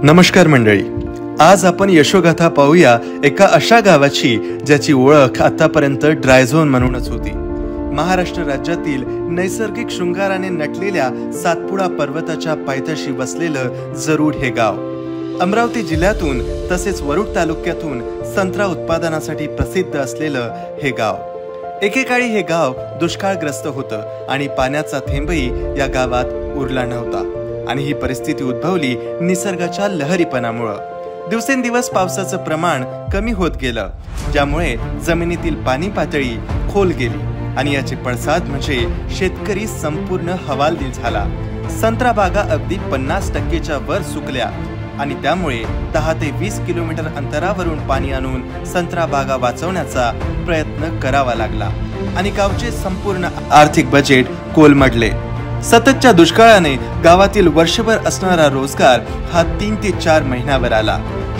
नमस्कार मंडळी, आज आपण यशोगाथा पाहूया एका अशा गावाची ज्याची ओळख आतापर्यंत ड्राय झोन म्हणूनच होती। महाराष्ट्र राज्यातील नैसर्गिक शृंगाराने नटलेल्या सातपुडा पर्वताच्या पायथ्याशी बसलेलं जरूड हे गाव अमरावती जिल्ह्यातून तसेच वरुड तालुक्यातून संत्रा उत्पादनासाठी प्रसिद्ध असलेलं हे गाव। एकेकाळी हे गाव दुष्काळग्रस्त होतं आणि पाण्याचा थेंबही या गावात उरला नव्हता आणि ही परिस्थिती उद्भवली निसर्गाच्या लहरीपणामुळे। दिवसेंदिवस पावसाचं प्रमाण कमी होत गेलं, ज्यामुळे जमिनीतील पाणी पातळी खोल गेली आणि याचे पडसाद म्हणजे शेतकरी संपूर्ण हवालदिल झाला। संत्रा बागा अगदी 50% वर सुकल्या आणि त्यामुळे 10 ते 20 किलोमीटर अंतरावरून पाणी आणून संत्रा बागा वाचवण्याचा प्रयत्न करावा लागला आणि गावचे संपूर्ण आर्थिक बजेट कोलमडले। सततच्या दुष्काळाने गावातील वर्षभर असणारा रोजगार हा 3 ते 4 महिन्यावर आला।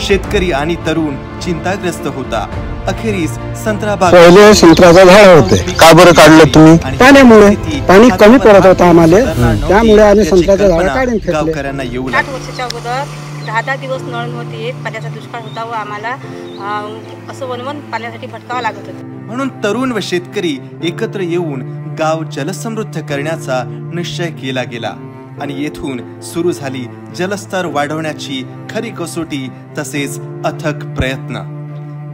शेतकरी आणि तरुण चिंताग्रस्त होता। अखेरीस संत्रा बाग पहिले संत्र्याचं झाड होते, का बरं काढलं तुम्ही? पाण्यामुळे पाणी कमी पडत होतं आम्हाला, त्यामुळे आम्ही संत्र्याचं झाड काढून फेकले। गावकऱ्यांना येऊ 8 वर्षाच्या अगोदर 10 दिवस नळ नव्हते, पाण्याचा दुष्काळ होता व आम्हाला असं वनवन पाण्यासाठी भटकावं लागत होतं। म्हणून तरुण व शेतकरी एकत्र येऊन गाव जलसमृद्ध करण्याचा निश्चय केला गेला आणि येथून सुरू झाली जलस्तर वाढवण्याची खरी कसोटी तसेच अथक प्रयत्न।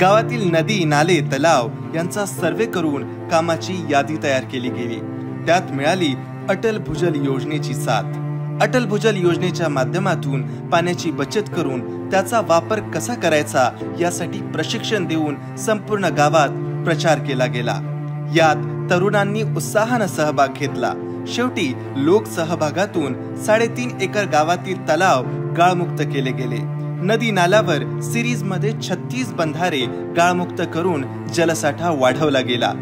गावातील नदी, नाले, तलाव यांचा सर्वे करून कामाची यादी तयार केली गेली। त्यात मिळाली अटल भूजल योजनेची साथ। अटल भूजल योजनेच्या माध्यमातून पाण्याची बचत करून त्याचा वापर कसा करायचा यासाठी प्रशिक्षण देऊन संपूर्ण गावात प्रचार केला गेला। यात तरुणांनी उत्साहाने सहभाग घेतला। शेवटी लोक सहभागातून 3.5 एकर गावातील तलाव गाळमुक्त केले गेले। नदी नाल्यावर सिरीज मध्ये 36 बंधारे गाळमुक्त करून जलसाठा वाढवला गेला।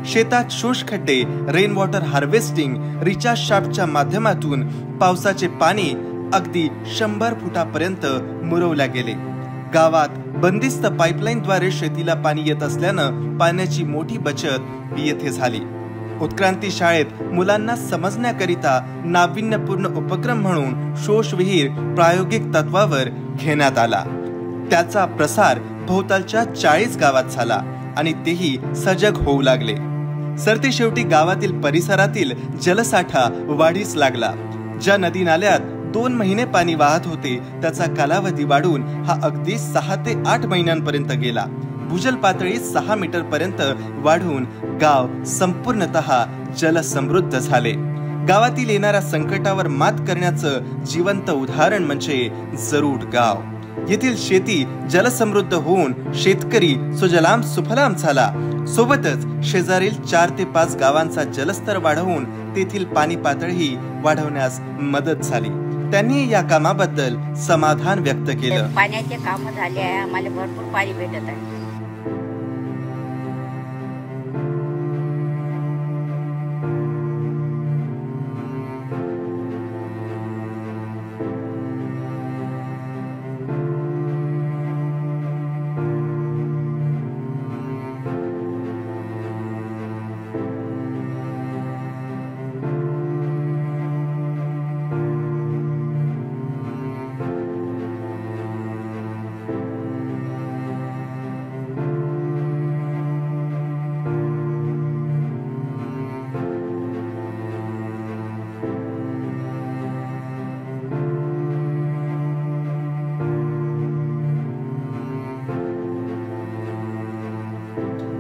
शेतात शोषखड्डे, रेन वॉटर हार्वेस्टिंग, रिचार्ज शाफ्टच्या माध्यमातून पावसाचे पाणी अगदी 100 फुटापर्यंत मुरवल्या गेले। गावात बंदिस्त पाईपलाईनद्वारे शेतीला पाणी येत असल्यानं पाण्याची मोठी बचत येथे झाली। उत्क्रांती शाळेत मुलांना समजण्याकरिता नाविन्यपूर्ण उपक्रम म्हणून शोष विहीर प्रायोगिक तत्वावर घेण्यात आला। त्याचा प्रसार भोवतालच्या 40 गावात झाला आणि तेही सजग होऊ लागले। सरतेशेवटी गावातील परिसरातील जलसाठा वाढीस लागला। ज्या नदी नाल्यात 2 महिने पाणी वाहत होते त्याचा कालावधी वाढून हा अगदी 6 ते 8 महिन्यांपर्यंत गेला। भूजल पातळी 6 मीटर पर्यंत वाढून गाव संपूर्णतः जलसमृद्ध झाले। गावातील येणाऱ्या संकटावर मात करण्याचं जिवंत उदाहरण म्हणजे जरूड गाव। येथील शेती जलसमृद्ध होऊन शेतकरी सुजलाम सुफलाम झाला। सोबतच शेजारील 4 ते 5 गावांचा जलस्तर वाढवून तेथील पाणी पातळी वाढवण्यास मदत झाली। त्यांनी या कामाबद्दल समाधान व्यक्त केलं। पाण्याचे काम झाले आहे, आम्हाला भरपूर पाणी भेटत आहे।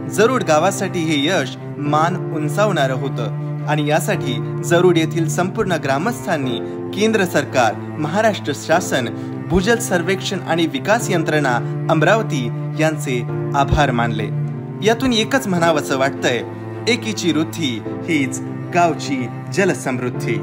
जरूड गावासाठी हे यश मान उंचावणारं होतं आणि यासाठी जरूड येथील संपूर्ण ग्रामस्थांनी केंद्र सरकार, महाराष्ट्र शासन, भूजल सर्वेक्षण आणि विकास यंत्रणा अमरावती यांचे आभार मानले। यातून एकच म्हणावंसं वाटतंय, एकीची वृद्धी हीच गावची जलसमृद्धी।